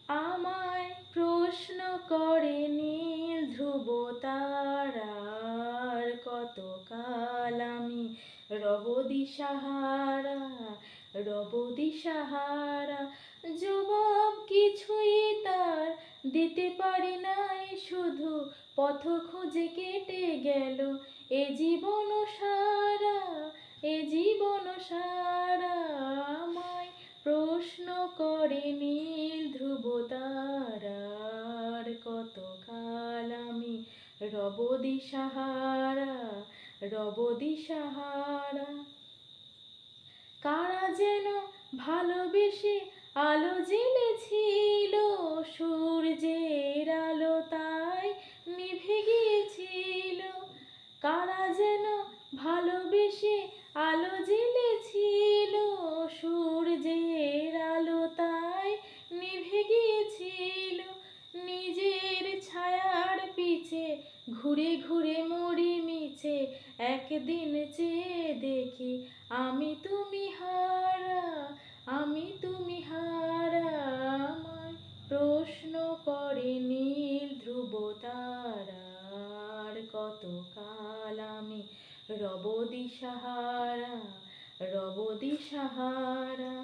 আমায় প্রশ্ন করে নীল ধ্রুব তারার, কতকাল আমি রব দিশাহারা, রব দিশাহারা। জবাব কিছুই তার দিতে পারি নাই, শুধু পথ খুঁজে কেটে গেল এ জীবন সারা, এ জীবন সারা। আমায় প্রশ্ন করে নীল ধ্রুব তারার, কতকাল আমি রব দিশাহারা, রব দিশাহারা। কারা যেন ভালোবেসে আলো জ্বেলেছিল, সূর্যের আলো তাই নিভে গিয়েছিল। কারা যেন ভালোবেসে আলো জ্বেলেছিল, সূর্যের আলো তাই নিভে গিয়েছিল। নিজের ছায়ার পিছে ঘুরে ঘুরে মরি মিছে, একদিন চেয়ে দেখি আমি তুমি হারা, আমি তুমি হারা। আমায় প্রশ্ন করে নীল ধ্রুব তারার, কতকাল আমি রব দিশাহারা, রব দিশাহারা।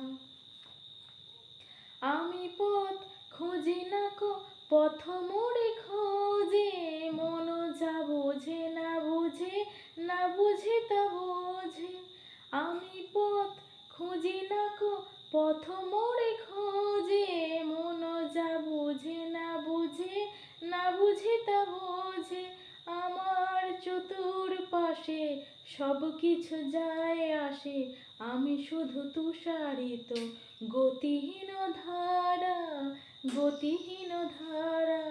আমি পথ খুঁজি না কো পথ মোড়ে খোঁজে, মন যা বোঝে না বুঝে, না বুঝে তা বোঝে। আমি পথ খুঁজি না কো পথ মোড়ে খোঁজে, মন যা বুঝে না বুঝে, না বুঝে তা বোঝে। আমার চতুর্পাশে সব কিছু যায় আসে, আমি শুধু তুষারিত গতিহীন ধারা, গতিহীন ধারা।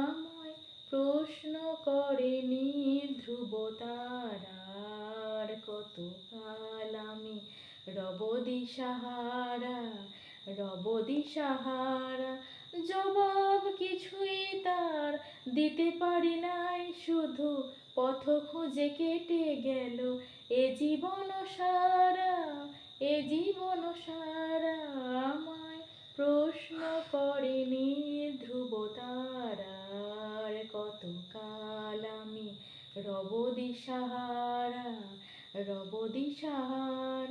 আমায় প্রশ্ন করে নীল ধ্রুব তারার, কতকাল আমি রব দিশাহারা, রব দিশাহারা। জবাব কিছুই তার দিতে পারি নাই, শুধু পথ খুঁজে কেটে গেল এ জীবন সারা, এ জীবন সারা। আমায় প্রশ্ন করে নীল ধ্রুব তারার, কতকাল আমি রব দিশাহারা, রব দিশাহারা।